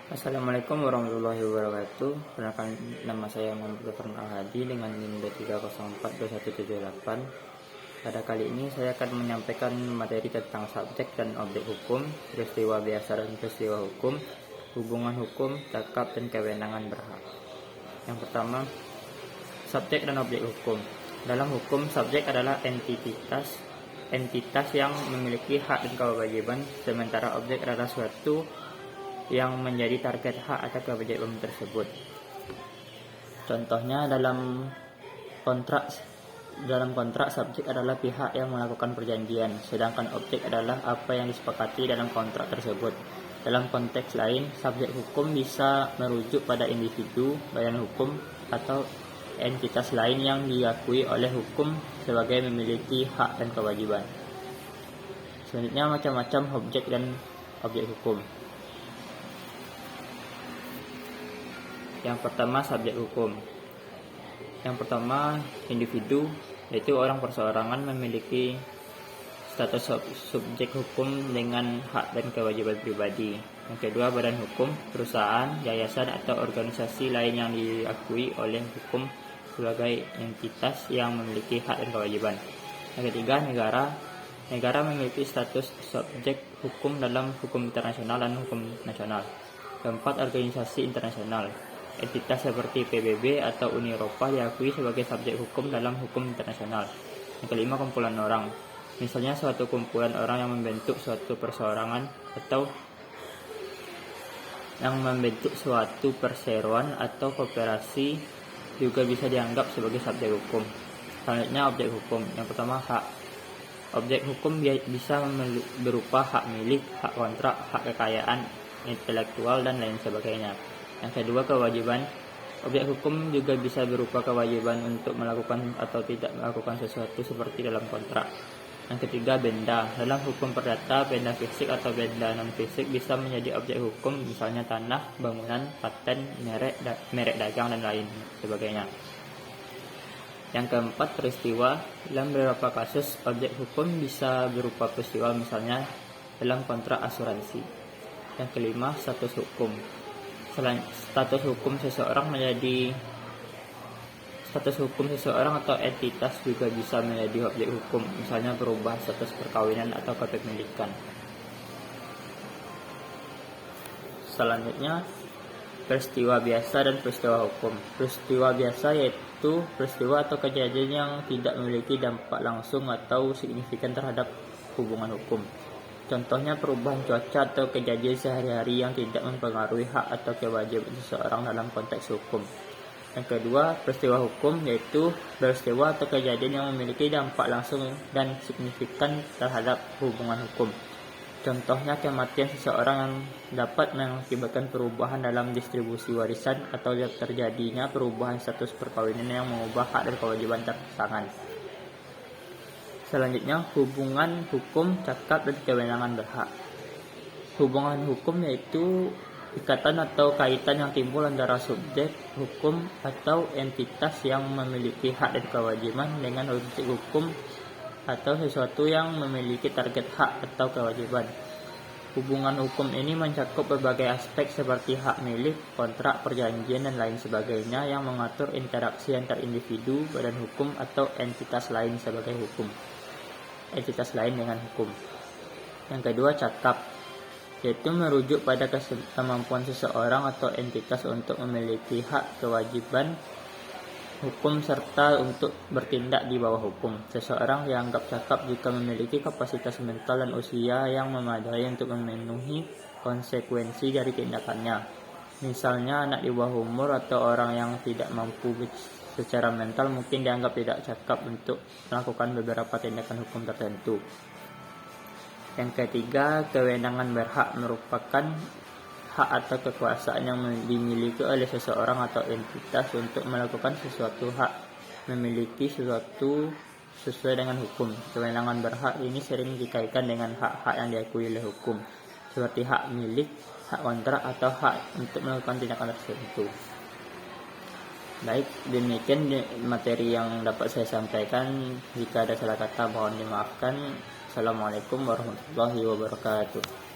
Assalamualaikum warahmatullahi wabarakatuh. Perkenalkan, nama saya Muhammad Zafar Al-Hadi dengan NIM 3042178. Pada kali ini saya akan menyampaikan materi tentang subjek dan objek hukum, peristiwa biasa dan peristiwa hukum, hubungan hukum, cakap dan kewenangan berhak. Yang pertama, subjek dan objek hukum. Dalam hukum, subjek adalah entitas yang memiliki hak dan kewajiban, sementara objek adalah suatu yang menjadi target hak atau kewajiban tersebut. Contohnya dalam kontrak subjek adalah pihak yang melakukan perjanjian, sedangkan objek adalah apa yang disepakati dalam kontrak tersebut. Dalam konteks lain, subjek hukum bisa merujuk pada individu, badan hukum, atau entitas lain yang diakui oleh hukum sebagai memiliki hak dan kewajiban. Selanjutnya, macam-macam objek dan objek hukum. Yang pertama, subjek hukum. Yang pertama, individu, yaitu orang perseorangan memiliki status subjek hukum dengan hak dan kewajiban pribadi. Yang kedua, badan hukum, perusahaan, yayasan atau organisasi lain yang diakui oleh hukum sebagai entitas yang memiliki hak dan kewajiban. Yang ketiga, negara. Negara memiliki status subjek hukum dalam hukum internasional dan hukum nasional. Keempat, organisasi internasional. Entitas seperti PBB atau Uni Eropa diakui sebagai subjek hukum dalam hukum internasional. Yang kelima, kumpulan orang. Misalnya suatu kumpulan orang yang membentuk suatu perseorangan atau yang membentuk suatu perseroan atau koperasi juga bisa dianggap sebagai subjek hukum. Selanjutnya, objek hukum. Yang pertama, hak. Objek hukum bisa berupa hak milik, hak kontrak, hak kekayaan intelektual, dan lain sebagainya. Yang kedua, kewajiban. Objek hukum juga bisa berupa kewajiban untuk melakukan atau tidak melakukan sesuatu seperti dalam kontrak. Yang ketiga, benda. Dalam hukum perdata, benda fisik atau benda non-fisik bisa menjadi objek hukum, misalnya tanah, bangunan, paten, merek dagang, dan lain sebagainya. Yang keempat, peristiwa. Dalam beberapa kasus, objek hukum bisa berupa peristiwa, misalnya dalam kontrak asuransi. Yang kelima, status hukum. Status hukum seseorang atau entitas juga bisa menjadi objek hukum, misalnya berubah status perkawinan atau kepemilikan. Selanjutnya, peristiwa biasa dan peristiwa hukum. Peristiwa biasa yaitu peristiwa atau kejadian yang tidak memiliki dampak langsung atau signifikan terhadap hubungan hukum. Contohnya perubahan cuaca atau kejadian sehari-hari yang tidak mempengaruhi hak atau kewajiban seseorang dalam konteks hukum. Yang kedua, peristiwa hukum yaitu peristiwa atau kejadian yang memiliki dampak langsung dan signifikan terhadap hubungan hukum. Contohnya kematian seseorang yang dapat mengakibatkan perubahan dalam distribusi warisan atau terjadinya perubahan status perkawinan yang mengubah hak dan kewajiban pasangan. Selanjutnya, hubungan hukum, cakap, dan kewenangan berhak. Hubungan hukum yaitu ikatan atau kaitan yang timbul antara subjek hukum atau entitas yang memiliki hak dan kewajiban dengan objek hukum atau sesuatu yang memiliki target hak atau kewajiban. Hubungan hukum ini mencakup berbagai aspek seperti hak milik, kontrak, perjanjian, dan lain sebagainya yang mengatur interaksi antar individu, badan hukum, atau entitas lain dengan hukum. Yang kedua, cakap, yaitu merujuk pada kemampuan seseorang atau entitas untuk memiliki hak, kewajiban hukum, serta untuk bertindak di bawah hukum. Seseorang dianggap cakap jika memiliki kapasitas mental dan usia yang memadai untuk memenuhi konsekuensi dari tindakannya. Misalnya anak di bawah umur atau orang yang tidak mampu secara mental mungkin dianggap tidak cakap untuk melakukan beberapa tindakan hukum tertentu. Yang ketiga, kewenangan berhak merupakan hak atau kekuasaan yang dimiliki oleh seseorang atau entitas untuk melakukan sesuatu hak, memiliki sesuatu sesuai dengan hukum. Kewenangan berhak ini sering dikaitkan dengan hak-hak yang diakui oleh hukum, seperti hak milik, hak kontrak, atau hak untuk melakukan tindakan tertentu. Baik, demikian materi yang dapat saya sampaikan. Jika ada salah kata mohon dimaafkan. Assalamualaikum warahmatullahi wabarakatuh.